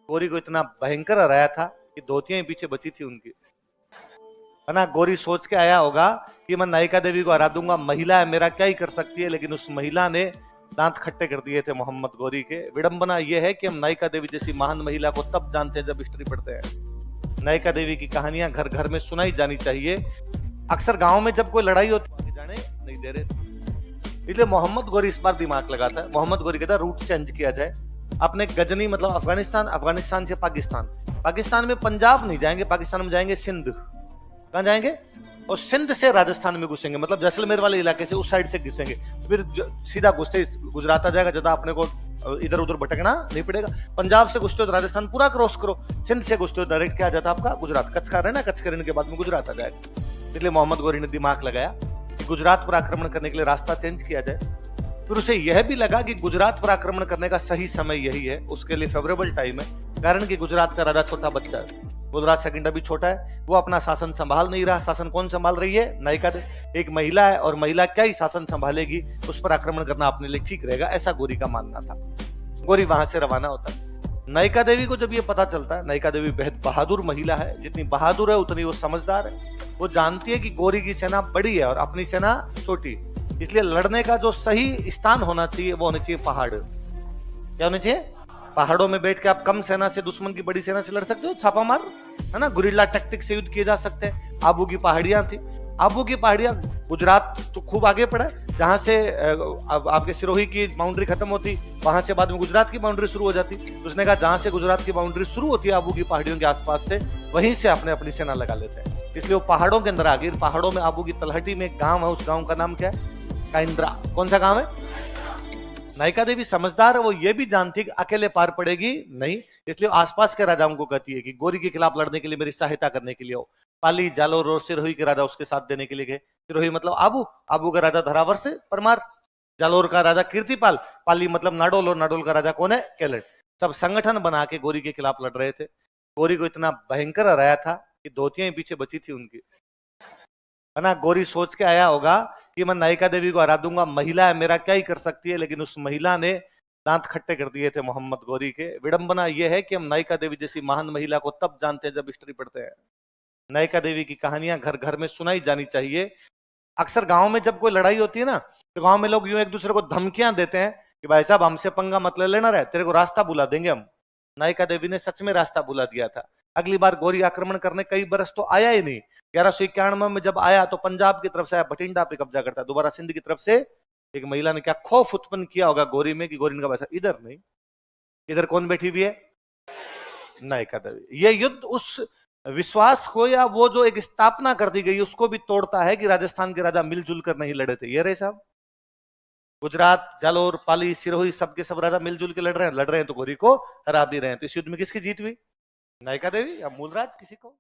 गौरी को इतना भयंकर हराया था कि धोतियां ही पीछे बची थी उनकी, है ना। गौरी सोच के आया होगा कि मैं नायिका देवी को हरा दूंगा, महिला है, मेरा क्या ही कर सकती है। लेकिन उस महिला ने दांत खट्टे कर दिए थे मोहम्मद गौरी के। विडंबना यह है कि हम नायिका देवी जैसी महान महिला को तब जानते हैं जब हिस्ट्री पढ़ते हैं। नायिका देवी की कहानियां घर घर में सुनाई जानी चाहिए। अक्सर गांव में जब कोई लड़ाई होती है जाने नहीं दे रहे, इसलिए मोहम्मद गौरी इस बार दिमाग लगाता है। मोहम्मद गौरी कहता है रूट चेंज किया जाए। अपने गजनी मतलब अफगानिस्तान, अफगानिस्तान से पाकिस्तान, पाकिस्तान में पंजाब नहीं जाएंगे, पाकिस्तान में जाएंगे सिंध। कहां जाएंगे? और सिंध से राजस्थान में घुसेंगे, मतलब जैसलमेर वाले इलाके से उस साइड से घुसेंगे, फिर सीधा घुसते गुजरात आ जाएगा। ज्यादा अपने को इधर उधर भटकना नहीं पड़ेगा। पंजाब से घुसते हो तो राजस्थान पूरा क्रॉस करो, सिंध से घुसते हो डायरेक्ट क्या आ जाता आपका गुजरात। कच्छ का रहना, कच्छ करने के बाद में गुजरात आ जाएगा। इसलिए मोहम्मद गौरी ने दिमाग लगाया कि गुजरात पर आक्रमण करने के लिए रास्ता चेंज किया जाए। फिर उसे यह भी लगा कि गुजरात पर आक्रमण करने का सही समय यही है, उसके लिए फेवरेबल टाइम है। कारण कि गुजरात का राजा छोटा बच्चा है, गुजरात सेकंड अभी छोटा है, वो अपना शासन संभाल नहीं रहा। शासन कौन संभाल रही है? नायिका देवी। एक महिला है और महिला क्या ही शासन संभालेगी, उस पर आक्रमण करना अपने लिए ठीक रहेगा, ऐसा गौरी का मानना था। गौरी वहां से रवाना होता है। नायिका देवी को जब ये पता चलता है, नायिका देवी बेहद बहादुर महिला है, जितनी बहादुर है उतनी वो समझदार है। वो जानती है कि गौरी की सेना बड़ी है और अपनी सेना छोटी, इसलिए लड़ने का जो सही स्थान होना चाहिए वो होना चाहिए पहाड़। क्या होना चाहिए? पहाड़ों में बैठ के आप कम सेना से दुश्मन की बड़ी सेना से लड़ सकते हो, छापा मार, है ना। गुरिल्ला टैक्टिक से युद्ध किए जा सकते हैं। आबू की पहाड़ियां थी, आबू की पहाड़ियां, गुजरात तो खूब आगे पड़ा है, जहां से आपके सिरोही की बाउंड्री खत्म होती, वहां से बाद में गुजरात की बाउंड्री शुरू हो जाती। तो उसने कहा जहां से गुजरात की बाउंड्री शुरू होती है आबू की पहाड़ियों के आसपास से, वहीं से अपने अपनी सेना लगा लेते हैं। इसलिए वो पहाड़ों के अंदर आ गई। पहाड़ों में आबू की तलहटी में एक गांव है, उस गांव का नाम क्या है? काइंद्रा। कौन सा गांव है? नायिका देवी समझदार है, वो ये भी जानती है कि अकेले पार पड़ेगी नहीं, इसलिए आसपास के राजाओं को कहती है कि गौरी के खिलाफ लड़ने के लिए मेरी सहायता करने के लिए हो। पाली, जालोर और सिरोही के राजा उसके साथ देने के लिए गए। सिरोही मतलब आबू, आबू का राजा धरावर से परमार, जालोर का राजा कीर्तिपाल, पाली मतलब नाडोल, और नाडोल का राजा कौन है? केलट। सब संगठन बना के गौरी के खिलाफ लड़ रहे थे। गौरी को इतना भयंकर हराया था कि धोतियां ही पीछे बची थी उनकी, है ना। गौरी सोच के आया होगा कि मैं नायिका देवी को हरा दूंगा, महिला है, मेरा क्या ही कर सकती है। लेकिन उस महिला ने दांत खट्टे कर दिए थे मोहम्मद गौरी के। विडंबना यह है कि हम नायिका देवी जैसी महान महिला को तब जानते हैं जब हिस्ट्री पढ़ते हैं। नायिका देवी की कहानियां घर घर में सुनाई जानी चाहिए। अक्सर गांव में जब कोई लड़ाई होती है ना, तो गांव में लोग यूं एक दूसरे को धमकियां देते हैं कि भाई साहब हमसे पंगा मत ले लेना, रहे तेरे को रास्ता बुला देंगे हम। नायिका देवी ने सच में रास्ता बुला दिया था। अगली बार गौरी आक्रमण करने कई बरस तो आया ही नहीं। 1191 में जब आया तो पंजाब की तरफ से आया, बठिंडा पे कब्जा करता है। दोबारा सिंध की तरफ से एक महिला ने क्या खौफ उत्पन्न किया होगा गौरी में कि गौरी ने कहा वैसा इधर नहीं, इधर कौन बैठी हुई है? नायिका देवी। ये युद्ध उस विश्वास को या वो जो एक स्थापना कर दी गई उसको भी तोड़ता है कि राजस्थान के राजा मिलजुल कर नहीं लड़े थे। ये रहे साहब, गुजरात, जालोर, पाली, सिरोही सबके सब राजा मिलजुल के लड़ रहे हैं तो गौरी को हरा भी रहे हैं। तो इस युद्ध में किसकी जीत हुई? नायिका देवी या मूलराज? किसी को